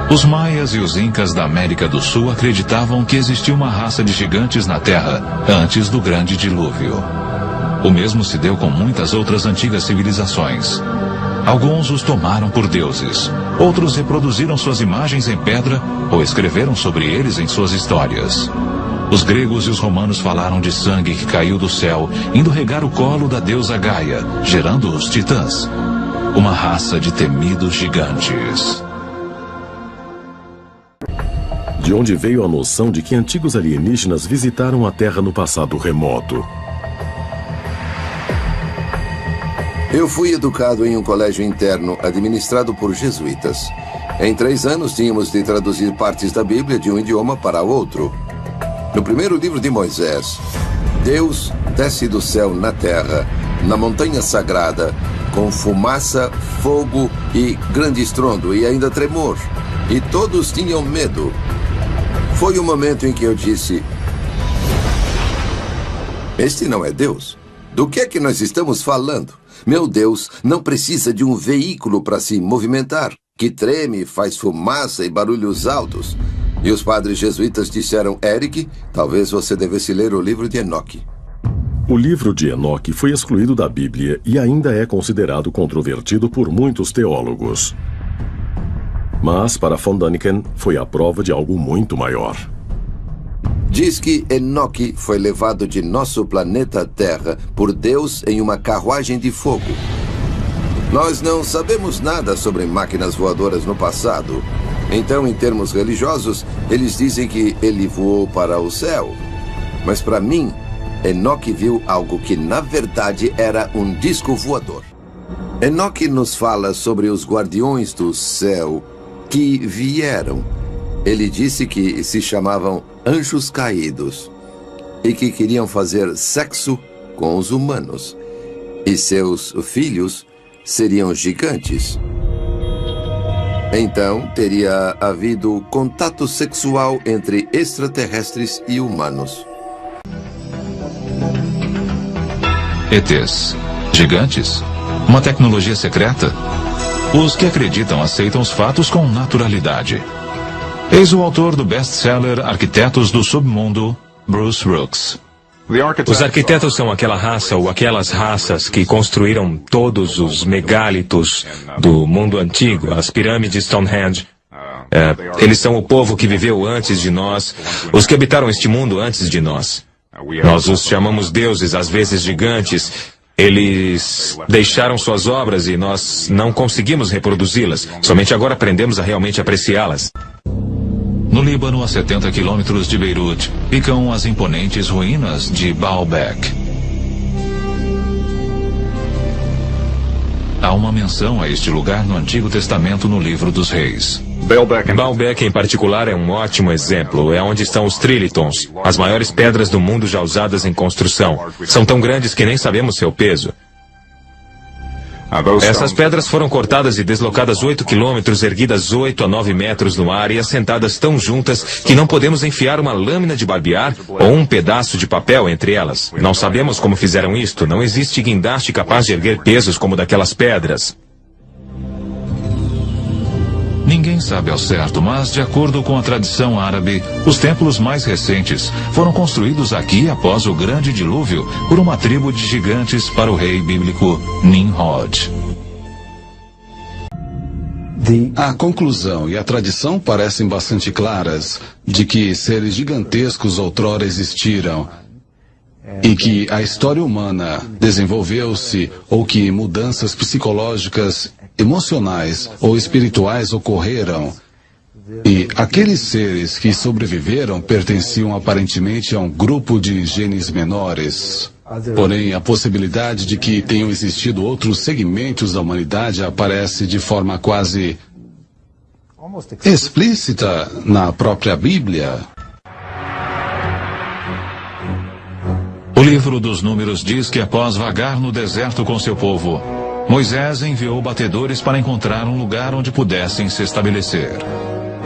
Os maias e os incas da América do Sul acreditavam que existia uma raça de gigantes na Terra antes do grande dilúvio. O mesmo se deu com muitas outras antigas civilizações. Alguns os tomaram por deuses, outros reproduziram suas imagens em pedra ou escreveram sobre eles em suas histórias. Os gregos e os romanos falaram de sangue que caiu do céu, indo regar o colo da deusa Gaia, gerando os titãs, uma raça de temidos gigantes. De onde veio a noção de que antigos alienígenas visitaram a Terra no passado remoto? Eu fui educado em um colégio interno administrado por jesuítas. Em 3 anos, tínhamos de traduzir partes da Bíblia de um idioma para outro. No primeiro livro de Moisés, Deus desce do céu na terra, na montanha sagrada, com fumaça, fogo e grande estrondo e ainda tremor. E todos tinham medo. Foi o momento em que eu disse: este não é Deus. Do que é que nós estamos falando? Meu Deus não precisa de um veículo para se movimentar, que treme, faz fumaça e barulhos altos. E os padres jesuítas disseram: Eric, talvez você devesse ler o livro de Enoque. O livro de Enoque foi excluído da Bíblia e ainda é considerado controvertido por muitos teólogos. Mas, para von Däniken, foi a prova de algo muito maior. Diz que Enoque foi levado de nosso planeta Terra por Deus em uma carruagem de fogo. Nós não sabemos nada sobre máquinas voadoras no passado. Então, em termos religiosos, eles dizem que ele voou para o céu. Mas para mim, Enoque viu algo que, na verdade, era um disco voador. Enoque nos fala sobre os guardiões do céu que vieram. Ele disse que se chamavam anjos caídos e que queriam fazer sexo com os humanos. E seus filhos seriam gigantes. Então, teria havido contato sexual entre extraterrestres e humanos. ETs. Gigantes? Uma tecnologia secreta? Os que acreditam aceitam os fatos com naturalidade. Eis o autor do best-seller Arquitetos do Submundo, Bruce Rooks. Os arquitetos são aquela raça ou aquelas raças que construíram todos os megálitos do mundo antigo, as pirâmides Stonehenge. Eles são o povo que viveu antes de nós, os que habitaram este mundo antes de nós. Nós os chamamos deuses, às vezes gigantes. Eles deixaram suas obras e nós não conseguimos reproduzi-las. Somente agora aprendemos a realmente apreciá-las. No Líbano, a 70 quilômetros de Beirute, ficam as imponentes ruínas de Baalbek. Há uma menção a este lugar no Antigo Testamento no Livro dos Reis. Baalbek, em particular, é um ótimo exemplo. É onde estão os trilitons, as maiores pedras do mundo já usadas em construção. São tão grandes que nem sabemos seu peso. Essas pedras foram cortadas e deslocadas 8 quilômetros, erguidas 8 a 9 metros no ar e assentadas tão juntas que não podemos enfiar uma lâmina de barbear ou um pedaço de papel entre elas. Não sabemos como fizeram isto. Não existe guindaste capaz de erguer pesos como daquelas pedras. Ninguém sabe ao certo, mas, de acordo com a tradição árabe, os templos mais recentes foram construídos aqui após o grande dilúvio por uma tribo de gigantes para o rei bíblico Nimrod. A conclusão e a tradição parecem bastante claras de que seres gigantescos outrora existiram e que a história humana desenvolveu-se ou que mudanças psicológicas, emocionais ou espirituais ocorreram. E aqueles seres que sobreviveram pertenciam aparentemente a um grupo de genes menores. Porém, a possibilidade de que tenham existido outros segmentos da humanidade aparece de forma quase explícita na própria Bíblia. O livro dos Números diz que após vagar no deserto com seu povo, Moisés enviou batedores para encontrar um lugar onde pudessem se estabelecer.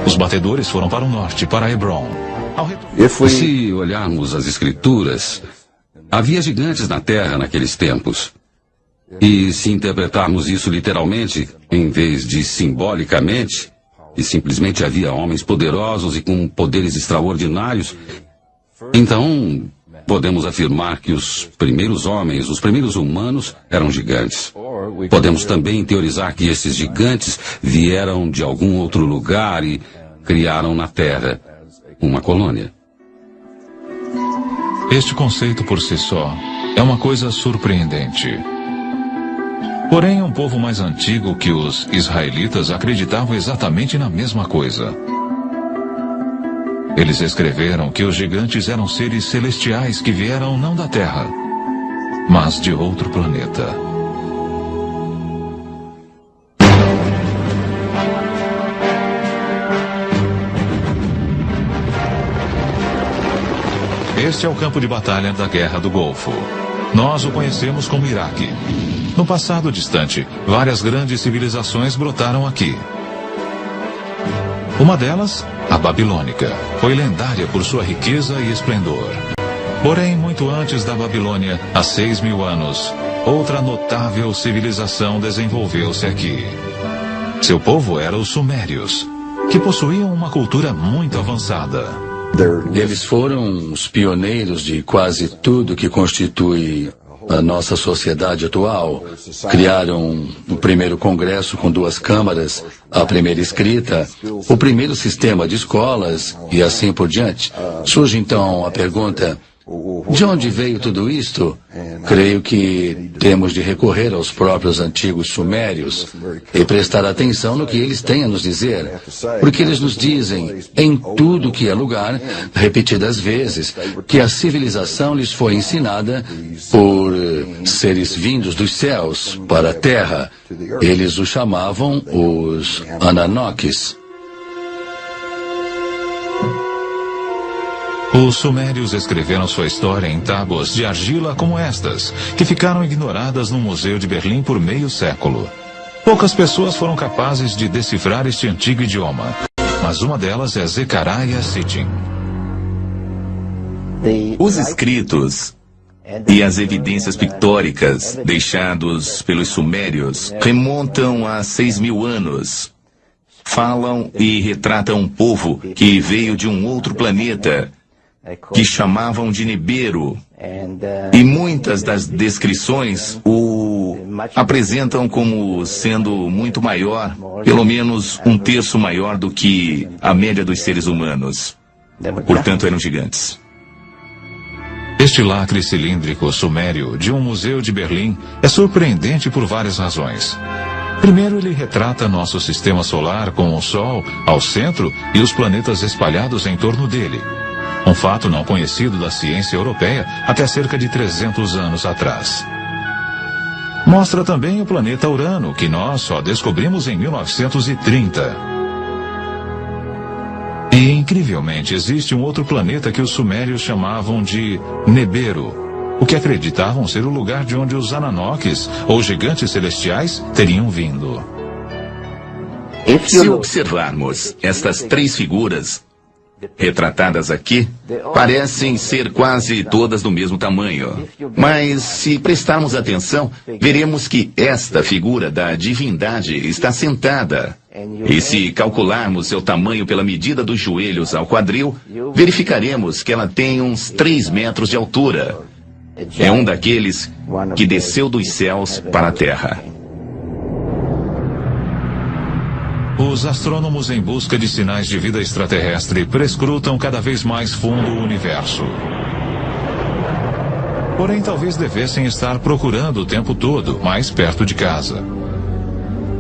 Os batedores foram para o norte, para Hebron. Se olharmos as Escrituras, havia gigantes na terra naqueles tempos. E se interpretarmos isso literalmente, em vez de simbolicamente, e simplesmente havia homens poderosos e com poderes extraordinários, então podemos afirmar que os primeiros homens, os primeiros humanos, eram gigantes. Podemos também teorizar que esses gigantes vieram de algum outro lugar e criaram na Terra uma colônia. Este conceito por si só é uma coisa surpreendente. Porém, um povo mais antigo que os israelitas acreditavam exatamente na mesma coisa. Eles escreveram que os gigantes eram seres celestiais que vieram não da Terra, mas de outro planeta. Este é o campo de batalha da Guerra do Golfo. Nós o conhecemos como Iraque. No passado distante, várias grandes civilizações brotaram aqui. Uma delas, a babilônica, foi lendária por sua riqueza e esplendor. Porém, muito antes da Babilônia, há 6.000 anos, outra notável civilização desenvolveu-se aqui. Seu povo era os Sumérios, que possuíam uma cultura muito avançada. Eles foram os pioneiros de quase tudo que constitui a nossa sociedade atual. Criaram o primeiro congresso com 2 câmaras, a primeira escrita, o primeiro sistema de escolas e assim por diante. Surge então a pergunta: de onde veio tudo isto? Creio que temos de recorrer aos próprios antigos sumérios e prestar atenção no que eles têm a nos dizer, porque eles nos dizem, em tudo que é lugar, repetidas vezes, que a civilização lhes foi ensinada por seres vindos dos céus para a terra. Eles os chamavam os Ananoques. Os sumérios escreveram sua história em tábuas de argila como estas, que ficaram ignoradas no Museu de Berlim por meio século. Poucas pessoas foram capazes de decifrar este antigo idioma, mas uma delas é Zecharia Sitchin. Os escritos e as evidências pictóricas deixados pelos sumérios remontam a 6.000 anos. Falam e retratam um povo que veio de um outro planeta, que chamavam de Nibiru, e muitas das descrições o apresentam como sendo muito maior, pelo menos 1/3 maior do que a média dos seres humanos. Portanto, eram gigantes. Este lacre cilíndrico sumério de um museu de Berlim é surpreendente por várias razões. Primeiro, ele retrata nosso sistema solar com o Sol ao centro e os planetas espalhados em torno dele. Um fato não conhecido da ciência europeia até cerca de 300 anos atrás. Mostra também o planeta Urano, que nós só descobrimos em 1930. E, incrivelmente, existe um outro planeta que os sumérios chamavam de Nibiru, o que acreditavam ser o lugar de onde os Ananoques, ou gigantes celestiais, teriam vindo. Se observarmos estas 3 figuras retratadas aqui, parecem ser quase todas do mesmo tamanho. Mas, se prestarmos atenção, veremos que esta figura da divindade está sentada. E se calcularmos seu tamanho pela medida dos joelhos ao quadril, verificaremos que ela tem uns 3 metros de altura. É um daqueles que desceu dos céus para a terra. Os astrônomos em busca de sinais de vida extraterrestre prescrutam cada vez mais fundo o universo. Porém, talvez devessem estar procurando o tempo todo, mais perto de casa.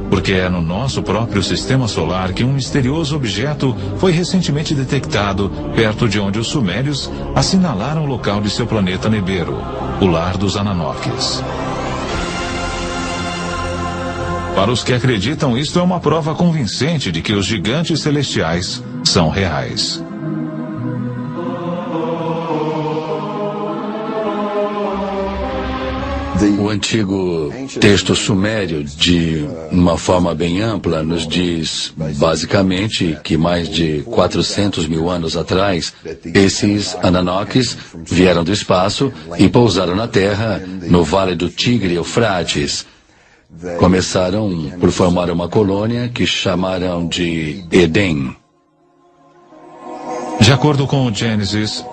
Porque é no nosso próprio sistema solar que um misterioso objeto foi recentemente detectado perto de onde os sumérios assinalaram o local de seu planeta Nibiru, o lar dos Ananoques. Para os que acreditam, isto é uma prova convincente de que os gigantes celestiais são reais. O antigo texto sumério, de uma forma bem ampla, nos diz, basicamente, que mais de 400.000 anos atrás, esses Ananoques vieram do espaço e pousaram na Terra, no Vale do Tigre e Eufrates. começaram por formar uma colônia que chamaram de Éden. De acordo com o Gênesis,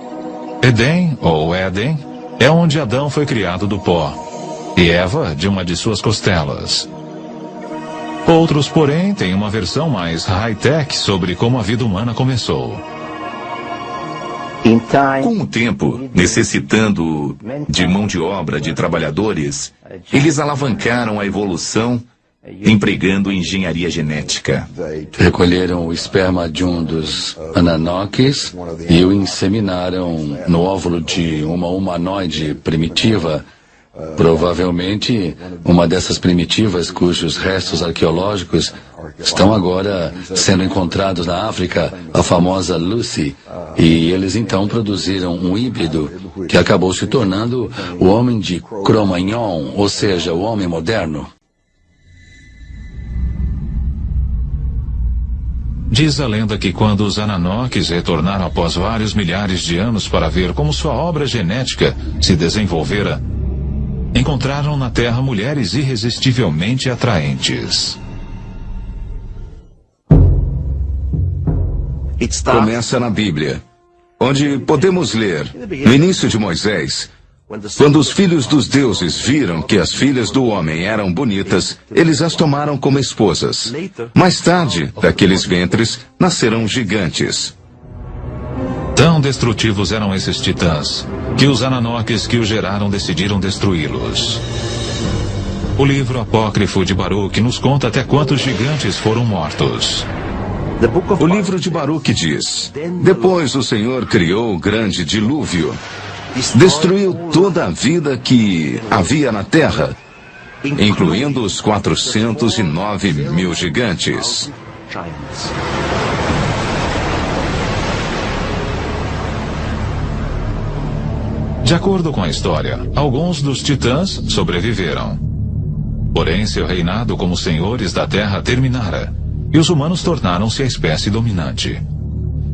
Éden, ou Éden, é onde Adão foi criado do pó, e Eva de uma de suas costelas. Outros, porém, têm uma versão mais high-tech sobre como a vida humana começou. Com o tempo, necessitando de mão de obra de trabalhadores, eles alavancaram a evolução empregando engenharia genética. Recolheram o esperma de um dos Ananoques e o inseminaram no óvulo de uma humanoide primitiva, provavelmente uma dessas primitivas cujos restos arqueológicos estão agora sendo encontrados na África, a famosa Lucy, e eles então produziram um híbrido que acabou se tornando o homem de Cro-Magnon, ou seja, o homem moderno. Diz a lenda que quando os Ananoques retornaram após vários milhares de anos para ver como sua obra genética se desenvolvera, encontraram na Terra mulheres irresistivelmente atraentes. Começa na Bíblia, onde podemos ler, no início de Moisés, quando os filhos dos deuses viram que as filhas do homem eram bonitas, eles as tomaram como esposas. Mais tarde, daqueles ventres, nasceram gigantes. Tão destrutivos eram esses titãs, que os Ananoques que os geraram decidiram destruí-los. O livro apócrifo de Baruque nos conta até quantos gigantes foram mortos. O livro de Baruque diz: depois o Senhor criou o grande dilúvio, destruiu toda a vida que havia na terra, incluindo os 409 mil gigantes. De acordo com a história, alguns dos titãs sobreviveram. Porém, seu reinado como senhores da Terra terminara, e os humanos tornaram-se a espécie dominante.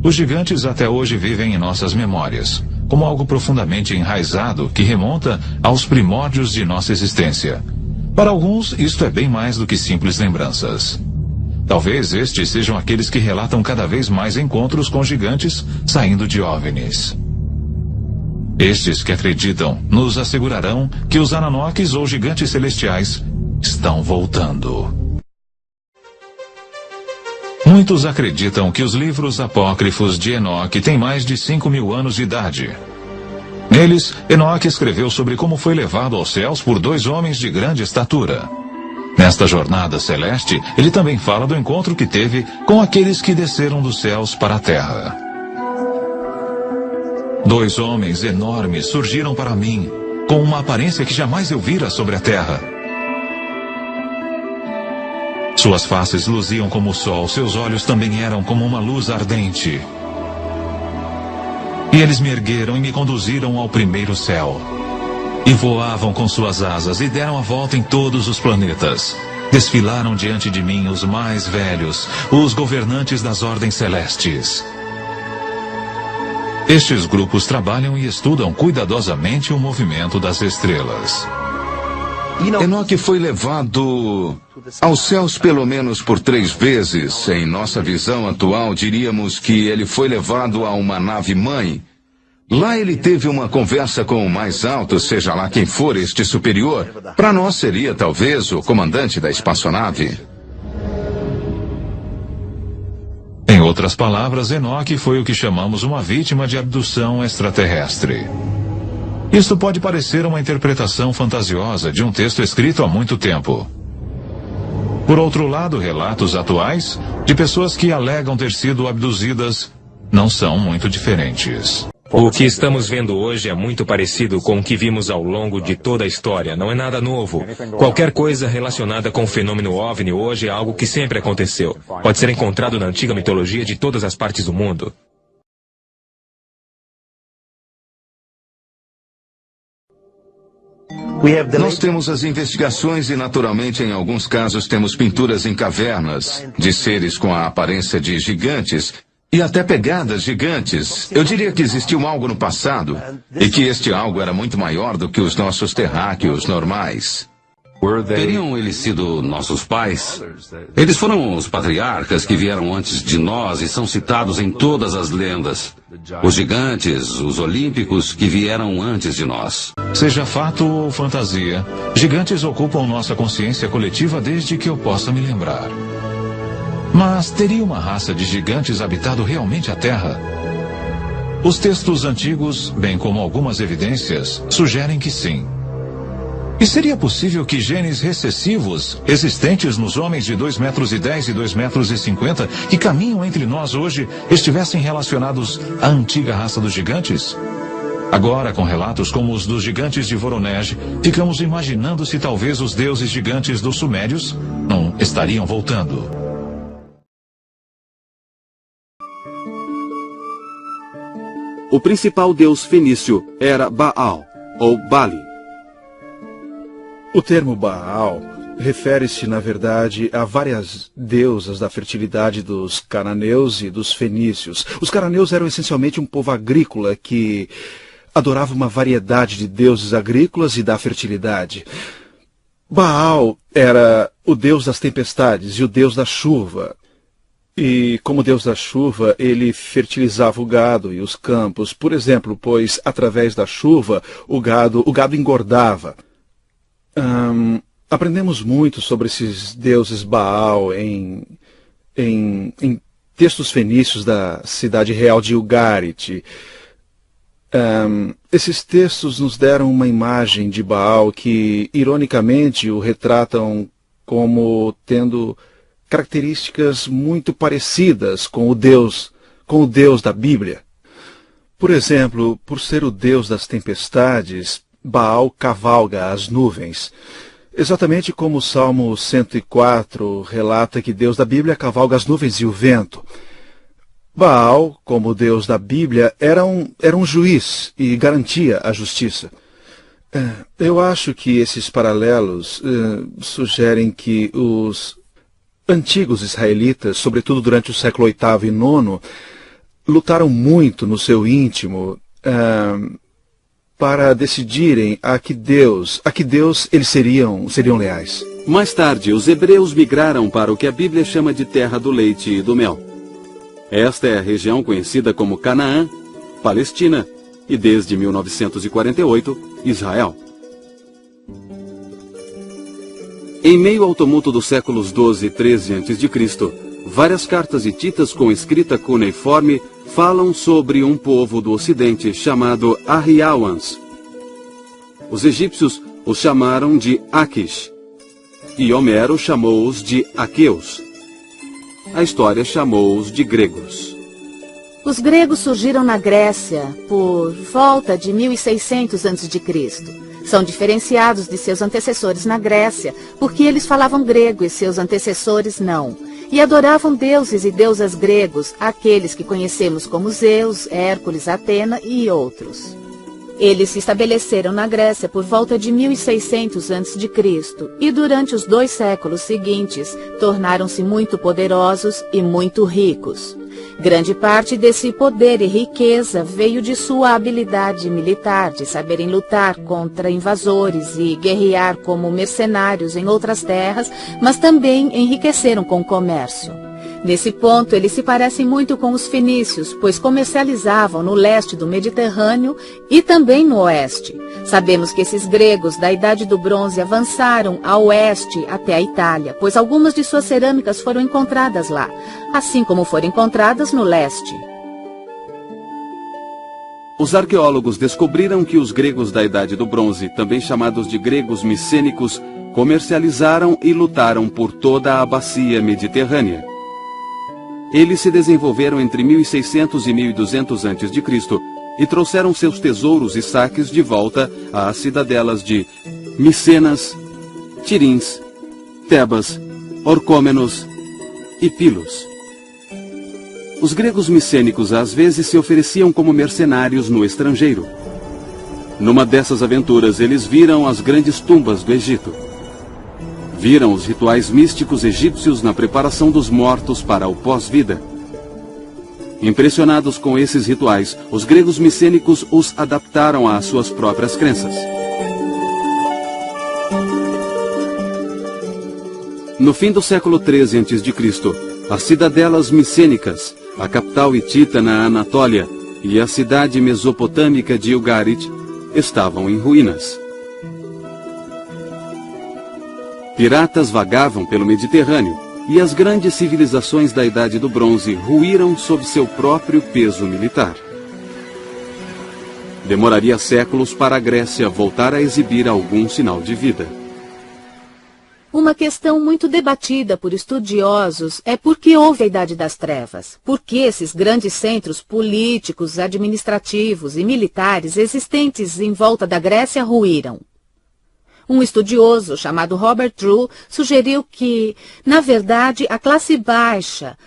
Os gigantes até hoje vivem em nossas memórias, como algo profundamente enraizado que remonta aos primórdios de nossa existência. Para alguns, isto é bem mais do que simples lembranças. Talvez estes sejam aqueles que relatam cada vez mais encontros com gigantes saindo de OVNIs. Estes que acreditam nos assegurarão que os Ananoques ou gigantes celestiais estão voltando. Muitos acreditam que os livros apócrifos de Enoque têm mais de 5.000 anos de idade. Neles, Enoque escreveu sobre como foi levado aos céus por 2 homens de grande estatura. Nesta jornada celeste, ele também fala do encontro que teve com aqueles que desceram dos céus para a terra. 2 homens enormes surgiram para mim, com uma aparência que jamais eu vira sobre a terra. Suas faces luziam como o sol, seus olhos também eram como uma luz ardente. E eles me ergueram e me conduziram ao primeiro céu. E voavam com suas asas e deram a volta em todos os planetas. Desfilaram diante de mim os mais velhos, os governantes das ordens celestes. Estes grupos trabalham e estudam cuidadosamente o movimento das estrelas. Enoque foi levado aos céus pelo menos por 3 vezes. Em nossa visão atual, diríamos que ele foi levado a uma nave-mãe. Lá ele teve uma conversa com o mais alto, seja lá quem for este superior. Para nós seria talvez o comandante da espaçonave. Em outras palavras, Enoque foi o que chamamos uma vítima de abdução extraterrestre. Isto pode parecer uma interpretação fantasiosa de um texto escrito há muito tempo. Por outro lado, relatos atuais de pessoas que alegam ter sido abduzidas não são muito diferentes. O que estamos vendo hoje é muito parecido com o que vimos ao longo de toda a história. Não é nada novo. Qualquer coisa relacionada com o fenômeno OVNI hoje é algo que sempre aconteceu. Pode ser encontrado na antiga mitologia de todas as partes do mundo. Nós temos as investigações e, naturalmente, em alguns casos temos pinturas em cavernas de seres com a aparência de gigantes e até pegadas gigantes. Eu diria que existiu algo no passado e que este algo era muito maior do que os nossos terráqueos normais. Teriam eles sido nossos pais? Eles foram os patriarcas que vieram antes de nós e são citados em todas as lendas. Os gigantes, os olímpicos que vieram antes de nós. Seja fato ou fantasia, gigantes ocupam nossa consciência coletiva desde que eu possa me lembrar. Mas teria uma raça de gigantes habitado realmente a Terra? Os textos antigos, bem como algumas evidências, sugerem que sim. E seria possível que genes recessivos, existentes nos homens de 2,10 metros e 2,50 metros que caminham entre nós hoje, estivessem relacionados à antiga raça dos gigantes? Agora, com relatos como os dos gigantes de Voronezh, ficamos imaginando se talvez os deuses gigantes dos Sumérios não estariam voltando. O principal deus fenício era Baal, ou Bali. O termo Baal refere-se, na verdade, a várias deusas da fertilidade dos cananeus e dos fenícios. Os cananeus eram essencialmente um povo agrícola que adorava uma variedade de deuses agrícolas e da fertilidade. Baal era o deus das tempestades e o deus da chuva. E, como deus da chuva, ele fertilizava o gado e os campos. Por exemplo, pois, através da chuva, o gado engordava. Aprendemos muito sobre esses deuses Baal em textos fenícios da cidade real de Ugarit. Esses textos nos deram uma imagem de Baal que, ironicamente, o retratam como tendo características muito parecidas com o Deus da Bíblia. Por exemplo, por ser o Deus das tempestades, Baal cavalga as nuvens. Exatamente como o Salmo 104 relata que Deus da Bíblia cavalga as nuvens e o vento. Baal, como Deus da Bíblia, era um juiz e garantia a justiça. Eu acho que esses paralelos sugerem que os antigos israelitas, sobretudo durante o século VIII e IX, lutaram muito no seu íntimo para decidirem a que Deus eles seriam leais. Mais tarde, os hebreus migraram para o que a Bíblia chama de terra do leite e do mel. Esta é a região conhecida como Canaã, Palestina e, desde 1948, Israel. Em meio ao tumulto dos séculos 12 e 13 a.C., várias cartas hititas com escrita cuneiforme falam sobre um povo do ocidente chamado Arriawans. Os egípcios os chamaram de Aquish, e Homero chamou-os de aqueus. A história chamou-os de gregos. Os gregos surgiram na Grécia por volta de 1600 a.C. São diferenciados de seus antecessores na Grécia, porque eles falavam grego e seus antecessores não. E adoravam deuses e deusas gregos, aqueles que conhecemos como Zeus, Hércules, Atena e outros. Eles se estabeleceram na Grécia por volta de 1600 a.C. e durante os 2 séculos seguintes tornaram-se muito poderosos e muito ricos. Grande parte desse poder e riqueza veio de sua habilidade militar, de saberem lutar contra invasores e guerrear como mercenários em outras terras, mas também enriqueceram com o comércio. Nesse ponto, eles se parecem muito com os fenícios, pois comercializavam no leste do Mediterrâneo e também no oeste. Sabemos que esses gregos da Idade do Bronze avançaram a oeste até a Itália, pois algumas de suas cerâmicas foram encontradas lá, assim como foram encontradas no leste. Os arqueólogos descobriram que os gregos da Idade do Bronze, também chamados de gregos micênicos, comercializaram e lutaram por toda a bacia mediterrânea. Eles se desenvolveram entre 1600 e 1200 a.C. e trouxeram seus tesouros e saques de volta às cidadelas de Micenas, Tirins, Tebas, Orcômenos e Pilos. Os gregos micênicos às vezes se ofereciam como mercenários no estrangeiro. Numa dessas aventuras, eles viram as grandes tumbas do Egito. Viram os rituais místicos egípcios na preparação dos mortos para o pós-vida. Impressionados com esses rituais, os gregos micênicos os adaptaram às suas próprias crenças. No fim do século XIII a.C., as cidadelas micênicas, a capital hitita na Anatólia e a cidade mesopotâmica de Ugarit estavam em ruínas. Piratas vagavam pelo Mediterrâneo e as grandes civilizações da Idade do Bronze ruíram sob seu próprio peso militar. Demoraria séculos para a Grécia voltar a exibir algum sinal de vida. Uma questão muito debatida por estudiosos é por que houve a Idade das Trevas. Por que esses grandes centros políticos, administrativos e militares existentes em volta da Grécia ruíram? Um estudioso chamado Robert Drew sugeriu que, na verdade, a classe baixa,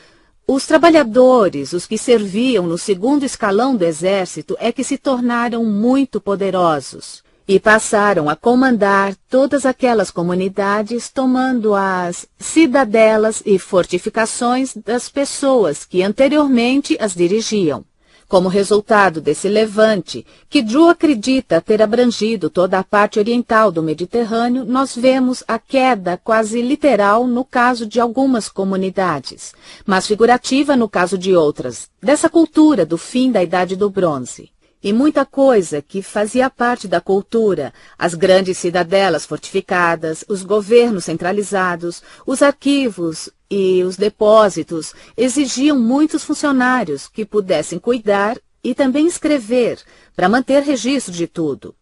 os trabalhadores, os que serviam no segundo escalão do exército, é que se tornaram muito poderosos e passaram a comandar todas aquelas comunidades, tomando as cidadelas e fortificações das pessoas que anteriormente as dirigiam. Como resultado desse levante, que Drew acredita ter abrangido toda a parte oriental do Mediterrâneo, nós vemos a queda quase literal no caso de algumas comunidades, mas figurativa no caso de outras, dessa cultura do fim da Idade do Bronze. E muita coisa que fazia parte da cultura, as grandes cidadelas fortificadas, os governos centralizados, os arquivos e os depósitos, exigiam muitos funcionários que pudessem cuidar e também escrever, para manter registro de tudo.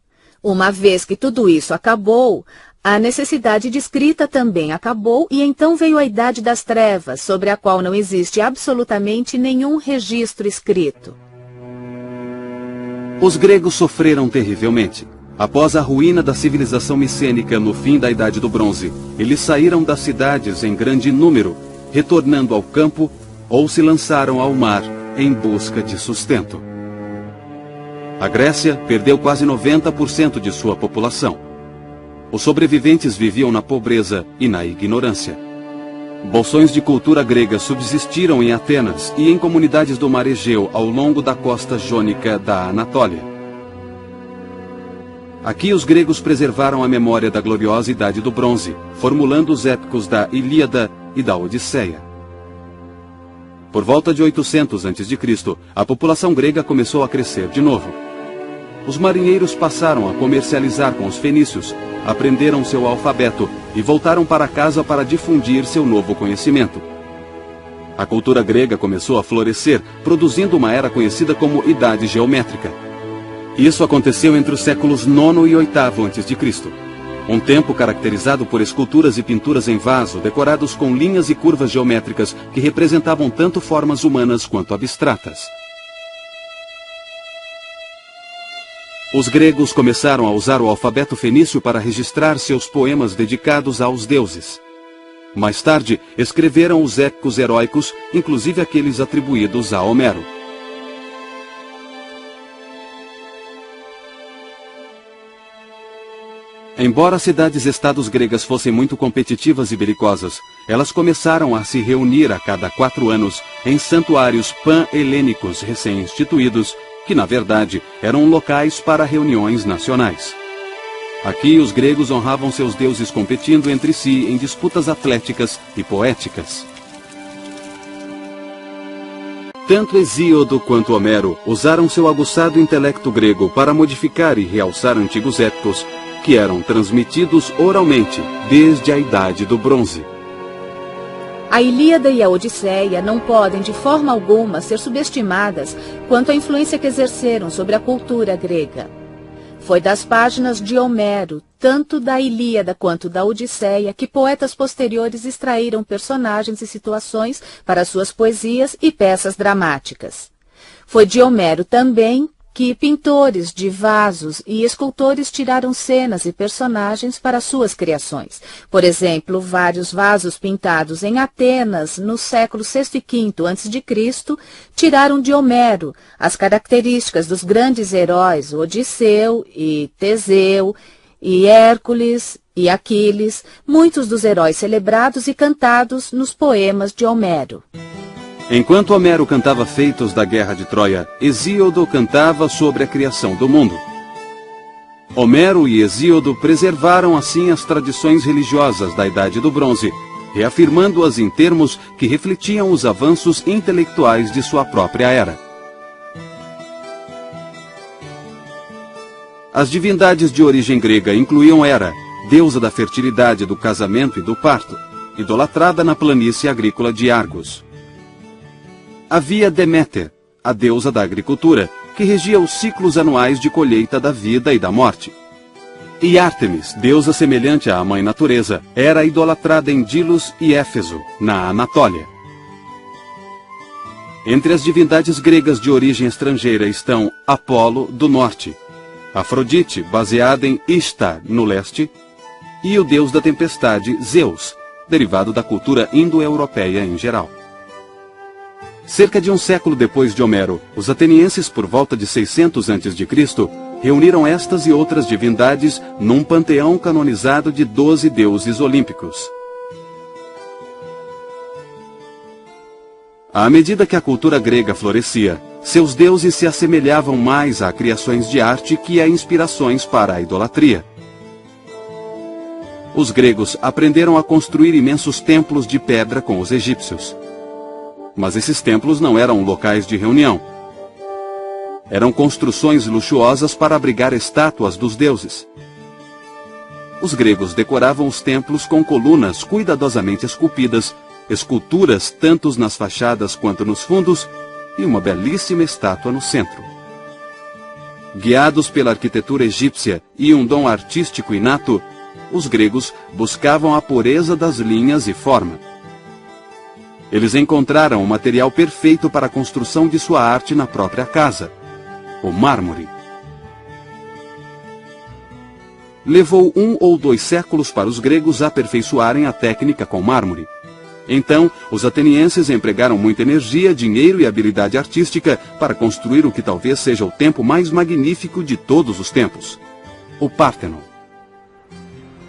Uma vez que tudo isso acabou, a necessidade de escrita também acabou e então veio a Idade das Trevas, sobre a qual não existe absolutamente nenhum registro escrito. Os gregos sofreram terrivelmente. Após a ruína da civilização micênica no fim da Idade do Bronze, eles saíram das cidades em grande número, retornando ao campo ou se lançaram ao mar em busca de sustento. A Grécia perdeu quase 90% de sua população. Os sobreviventes viviam na pobreza e na ignorância. Bolsões de cultura grega subsistiram em Atenas e em comunidades do mar Egeu ao longo da costa jônica da Anatólia. Aqui os gregos preservaram a memória da gloriosa Idade do Bronze, formulando os épicos da Ilíada e da Odisseia. Por volta de 800 a.C., a população grega começou a crescer de novo. Os marinheiros passaram a comercializar com os fenícios, aprenderam seu alfabeto e voltaram para casa para difundir seu novo conhecimento. A cultura grega começou a florescer, produzindo uma era conhecida como Idade Geométrica. Isso aconteceu entre os séculos IX e VIII a.C., um tempo caracterizado por esculturas e pinturas em vaso decorados com linhas e curvas geométricas que representavam tanto formas humanas quanto abstratas. Os gregos começaram a usar o alfabeto fenício para registrar seus poemas dedicados aos deuses. Mais tarde, escreveram os épicos heróicos, inclusive aqueles atribuídos a Homero. Embora as cidades-estados gregas fossem muito competitivas e belicosas, elas começaram a se reunir a cada 4 anos em santuários pan-helênicos recém-instituídos, que na verdade eram locais para reuniões nacionais. Aqui os gregos honravam seus deuses competindo entre si em disputas atléticas e poéticas. Tanto Hesíodo quanto Homero usaram seu aguçado intelecto grego para modificar e realçar antigos épicos que eram transmitidos oralmente desde a Idade do Bronze. A Ilíada e a Odisseia não podem de forma alguma ser subestimadas quanto à influência que exerceram sobre a cultura grega. Foi das páginas de Homero, tanto da Ilíada quanto da Odisseia, que poetas posteriores extraíram personagens e situações para suas poesias e peças dramáticas. Foi de Homero também que pintores de vasos e escultores tiraram cenas e personagens para suas criações. Por exemplo, vários vasos pintados em Atenas no século VI e V a.C. tiraram de Homero as características dos grandes heróis Odisseu e Teseu e Hércules e Aquiles, muitos dos heróis celebrados e cantados nos poemas de Homero. Enquanto Homero cantava feitos da guerra de Troia, Hesíodo cantava sobre a criação do mundo. Homero e Hesíodo preservaram assim as tradições religiosas da Idade do Bronze, reafirmando-as em termos que refletiam os avanços intelectuais de sua própria era. As divindades de origem grega incluíam Hera, deusa da fertilidade, do casamento e do parto, idolatrada na planície agrícola de Argos. Havia Deméter, a deusa da agricultura, que regia os ciclos anuais de colheita da vida e da morte. E Ártemis, deusa semelhante à mãe natureza, era idolatrada em Dilos e Éfeso, na Anatólia. Entre as divindades gregas de origem estrangeira estão Apolo, do norte, Afrodite, baseada em Ishtar, no leste, e o deus da tempestade, Zeus, derivado da cultura indo-europeia em geral. Cerca de um século depois de Homero, os atenienses, por volta de 600 a.C., reuniram estas e outras divindades num panteão canonizado de 12 deuses olímpicos. À medida que a cultura grega florescia, seus deuses se assemelhavam mais a criações de arte que a inspirações para a idolatria. Os gregos aprenderam a construir imensos templos de pedra com os egípcios. Mas esses templos não eram locais de reunião. Eram construções luxuosas para abrigar estátuas dos deuses. Os gregos decoravam os templos com colunas cuidadosamente esculpidas, esculturas tanto nas fachadas quanto nos fundos, e uma belíssima estátua no centro. Guiados pela arquitetura egípcia e um dom artístico inato, os gregos buscavam a pureza das linhas e forma. Eles encontraram o material perfeito para a construção de sua arte na própria casa, o mármore. Levou 1 ou 2 séculos para os gregos aperfeiçoarem a técnica com mármore. Então, os atenienses empregaram muita energia, dinheiro e habilidade artística para construir o que talvez seja o templo mais magnífico de todos os tempos, o Pártenon.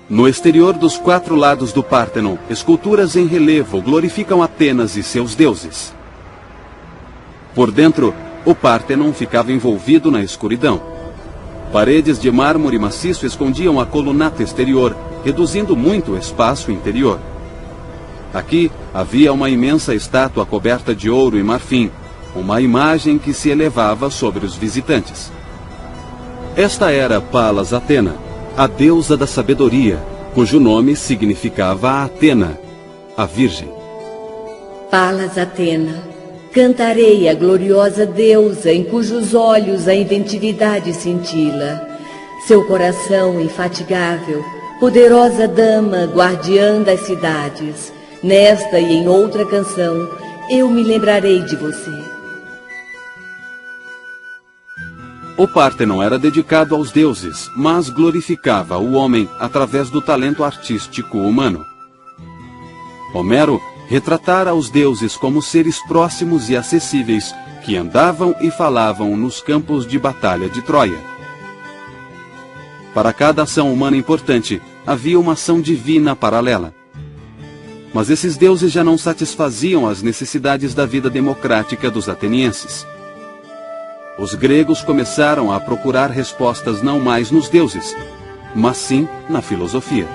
No exterior dos 4 lados do Pártenon, esculturas em relevo glorificam Atenas e seus deuses. Por dentro, o Pártenon ficava envolvido na escuridão. Paredes de mármore maciço escondiam a colunata exterior, reduzindo muito o espaço interior. Aqui havia uma imensa estátua coberta de ouro e marfim, uma imagem que se elevava sobre os visitantes. Esta era Palas Atena, a deusa da sabedoria, cujo nome significava Atena, a Virgem. Palas Atena, cantarei a gloriosa deusa em cujos olhos a inventividade cintila, seu coração infatigável, poderosa dama guardiã das cidades. Nesta e em outra canção, eu me lembrarei de você. O Pártenon era dedicado aos deuses, mas glorificava o homem através do talento artístico humano. Homero retratara os deuses como seres próximos e acessíveis, que andavam e falavam nos campos de batalha de Troia. Para cada ação humana importante, havia uma ação divina paralela. Mas esses deuses já não satisfaziam as necessidades da vida democrática dos atenienses. Os gregos começaram a procurar respostas não mais nos deuses, mas sim na filosofia.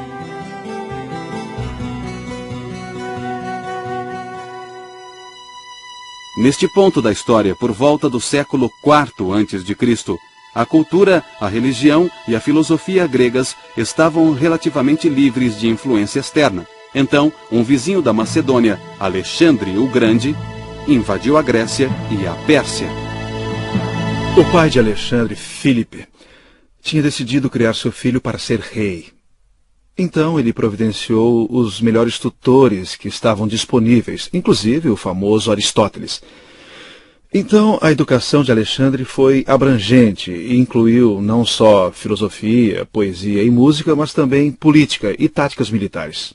Neste ponto da história, por volta do século IV a.C., a cultura, a religião e a filosofia gregas estavam relativamente livres de influência externa. Então, um vizinho da Macedônia, Alexandre o Grande, invadiu a Grécia e a Pérsia. O pai de Alexandre, Filipe, tinha decidido criar seu filho para ser rei. Então ele providenciou os melhores tutores que estavam disponíveis, inclusive o famoso Aristóteles. Então a educação de Alexandre foi abrangente e incluiu não só filosofia, poesia e música, mas também política e táticas militares.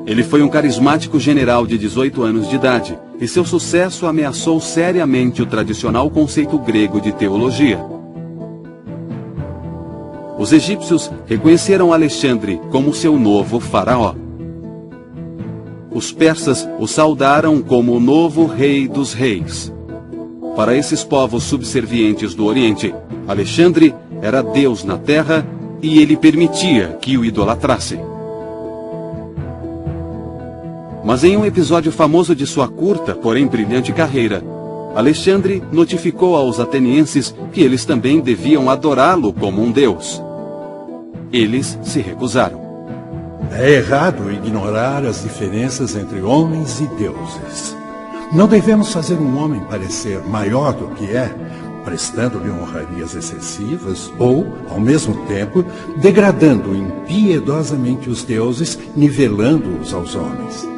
Ele foi um carismático general de 18 anos de idade, e seu sucesso ameaçou seriamente o tradicional conceito grego de teologia. Os egípcios reconheceram Alexandre como seu novo faraó. Os persas o saudaram como o novo rei dos reis. Para esses povos subservientes do Oriente, Alexandre era Deus na terra e ele permitia que o idolatrassem. Mas em um episódio famoso de sua curta, porém brilhante carreira, Alexandre notificou aos atenienses que eles também deviam adorá-lo como um deus. Eles se recusaram. É errado ignorar as diferenças entre homens e deuses. Não devemos fazer um homem parecer maior do que é, prestando-lhe honrarias excessivas ou, ao mesmo tempo, degradando impiedosamente os deuses, nivelando-os aos homens.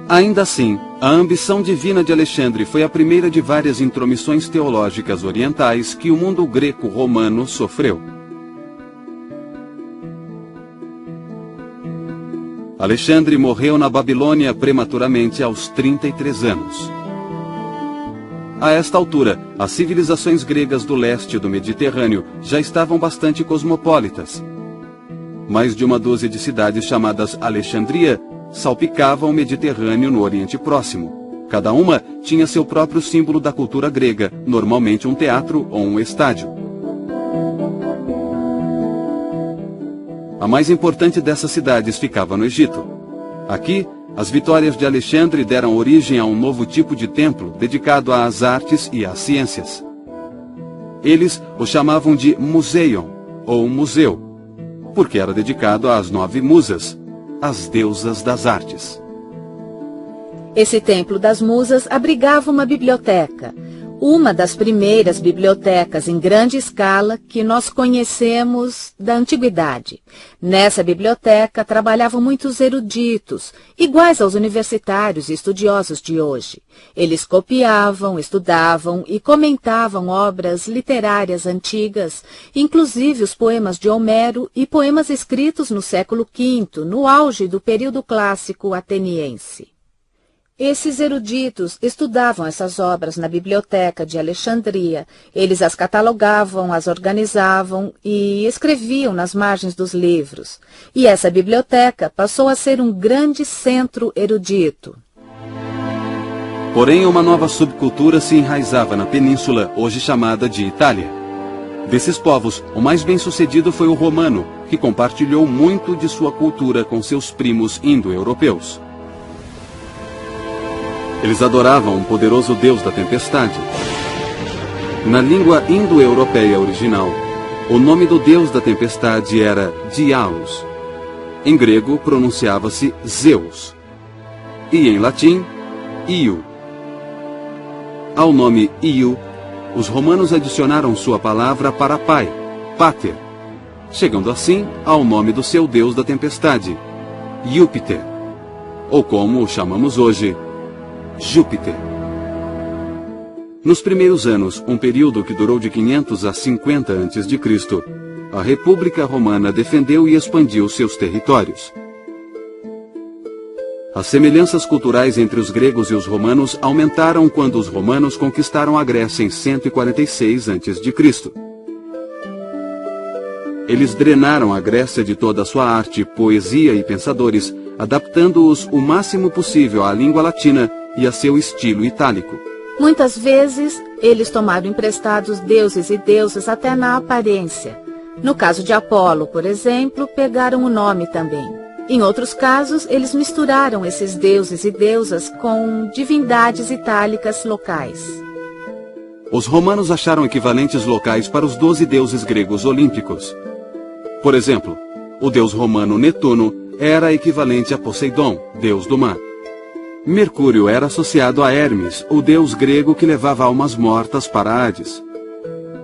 Ainda assim, a ambição divina de Alexandre foi a primeira de várias intromissões teológicas orientais que o mundo greco-romano sofreu. Alexandre morreu na Babilônia prematuramente aos 33 anos. A esta altura, as civilizações gregas do leste do Mediterrâneo já estavam bastante cosmopolitas. Mais de uma dúzia de cidades chamadas Alexandria salpicavam o Mediterrâneo no Oriente Próximo. Cada uma tinha seu próprio símbolo da cultura grega, normalmente um teatro ou um estádio. A mais importante dessas cidades ficava no Egito. Aqui, as vitórias de Alexandre deram origem a um novo tipo de templo dedicado às artes e às ciências. Eles o chamavam de Museion, ou museu, porque era dedicado às 9 musas, as deusas das artes. Esse templo das musas abrigava uma biblioteca, uma das primeiras bibliotecas em grande escala que nós conhecemos da antiguidade. Nessa biblioteca trabalhavam muitos eruditos, iguais aos universitários e estudiosos de hoje. Eles copiavam, estudavam e comentavam obras literárias antigas, inclusive os poemas de Homero e poemas escritos no século V, no auge do período clássico ateniense. Esses eruditos estudavam essas obras na biblioteca de Alexandria. Eles as catalogavam, as organizavam e escreviam nas margens dos livros. E essa biblioteca passou a ser um grande centro erudito. Porém, uma nova subcultura se enraizava na península, hoje chamada de Itália. Desses povos, o mais bem-sucedido foi o romano, que compartilhou muito de sua cultura com seus primos indo-europeus. Eles adoravam um poderoso deus da tempestade. Na língua indo-europeia original, o nome do deus da tempestade era Diaos. Em grego, pronunciava-se Zeus. E em latim, Io. Ao nome Io, os romanos adicionaram sua palavra para pai, Pater, chegando assim ao nome do seu deus da tempestade, Júpiter, ou como o chamamos hoje, Júpiter. Nos primeiros anos, um período que durou de 500 a 50 a.C., a República Romana defendeu e expandiu seus territórios. As semelhanças culturais entre os gregos e os romanos aumentaram quando os romanos conquistaram a Grécia em 146 a.C. Eles drenaram a Grécia de toda a sua arte, poesia e pensadores, adaptando-os o máximo possível à língua latina e a seu estilo itálico. Muitas vezes, eles tomaram emprestados deuses e deusas até na aparência. No caso de Apolo, por exemplo, pegaram o nome também. Em outros casos, eles misturaram esses deuses e deusas com divindades itálicas locais. Os romanos acharam equivalentes locais para os 12 deuses gregos olímpicos. Por exemplo, o deus romano Netuno era equivalente a Poseidon, deus do mar. Mercúrio era associado a Hermes, o deus grego que levava almas mortas para Hades.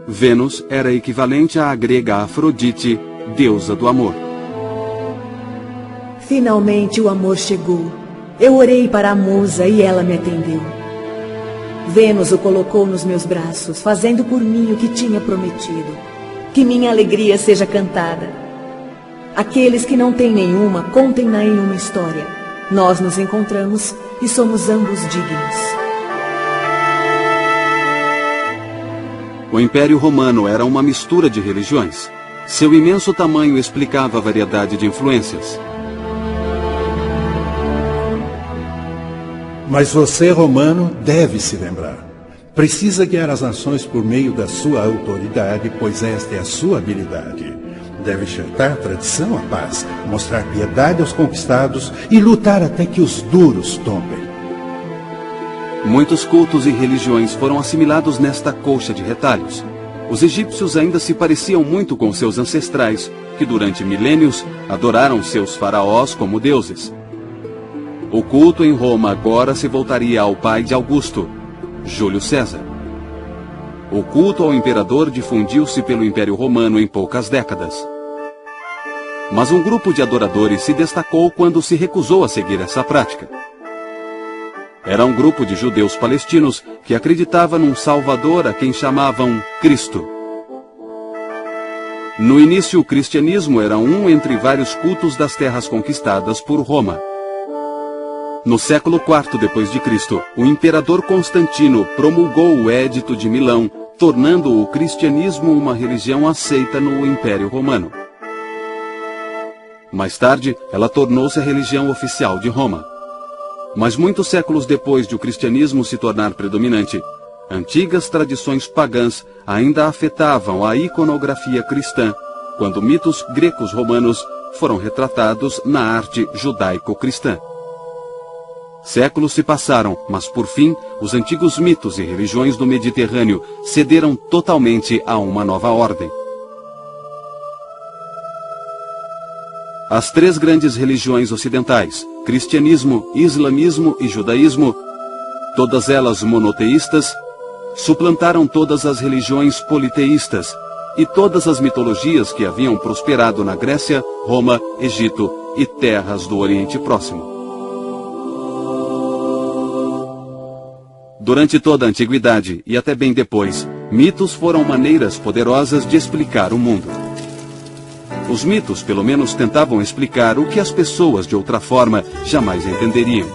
Vênus era equivalente à grega Afrodite, deusa do amor. Finalmente o amor chegou. Eu orei para a musa e ela me atendeu. Vênus o colocou nos meus braços, fazendo por mim o que tinha prometido. Que minha alegria seja cantada. Aqueles que não têm nenhuma, contem-na em uma história. Nós nos encontramos e somos ambos dignos. O Império Romano era uma mistura de religiões. Seu imenso tamanho explicava a variedade de influências. Mas você, romano, deve se lembrar. Precisa guiar as nações por meio da sua autoridade, pois esta é a sua habilidade. Deve enxertar a tradição, a paz, mostrar piedade aos conquistados e lutar até que os duros tombem. Muitos cultos e religiões foram assimilados nesta colcha de retalhos. Os egípcios ainda se pareciam muito com seus ancestrais, que durante milênios adoraram seus faraós como deuses. O culto em Roma agora se voltaria ao pai de Augusto, Júlio César. O culto ao imperador difundiu-se pelo Império Romano em poucas décadas. Mas um grupo de adoradores se destacou quando se recusou a seguir essa prática. Era um grupo de judeus palestinos que acreditava num Salvador a quem chamavam Cristo. No início, o cristianismo era um entre vários cultos das terras conquistadas por Roma. No século IV d.C., o imperador Constantino promulgou o Édito de Milão, tornando o cristianismo uma religião aceita no Império Romano. Mais tarde, ela tornou-se a religião oficial de Roma. Mas muitos séculos depois de o cristianismo se tornar predominante, antigas tradições pagãs ainda afetavam a iconografia cristã, quando mitos gregos romanos foram retratados na arte judaico-cristã. Séculos se passaram, mas por fim, os antigos mitos e religiões do Mediterrâneo cederam totalmente a uma nova ordem. As três grandes religiões ocidentais, cristianismo, islamismo e judaísmo, todas elas monoteístas, suplantaram todas as religiões politeístas e todas as mitologias que haviam prosperado na Grécia, Roma, Egito e terras do Oriente Próximo. Durante toda a antiguidade e até bem depois, mitos foram maneiras poderosas de explicar o mundo. Os mitos, pelo menos, tentavam explicar o que as pessoas, de outra forma, jamais entenderiam.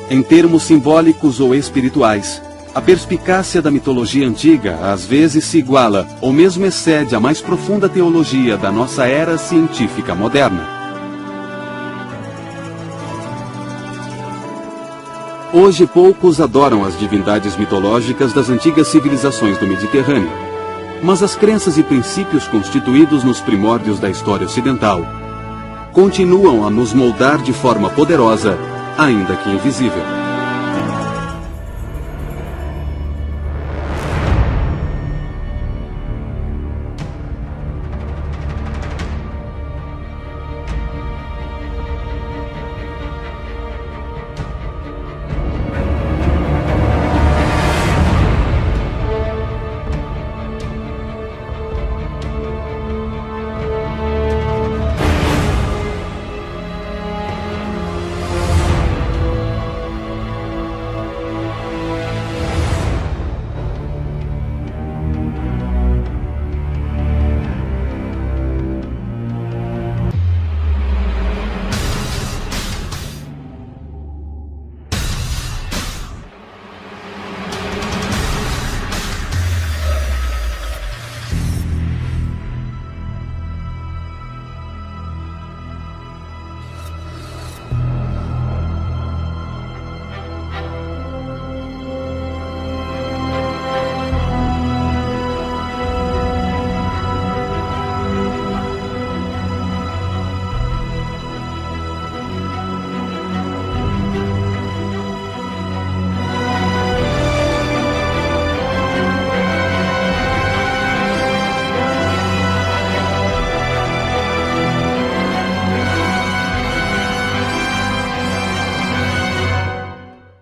Em termos simbólicos ou espirituais, a perspicácia da mitologia antiga às vezes se iguala ou mesmo excede a mais profunda teologia da nossa era científica moderna. Hoje poucos adoram as divindades mitológicas das antigas civilizações do Mediterrâneo. Mas as crenças e princípios constituídos nos primórdios da história ocidental continuam a nos moldar de forma poderosa, ainda que invisível.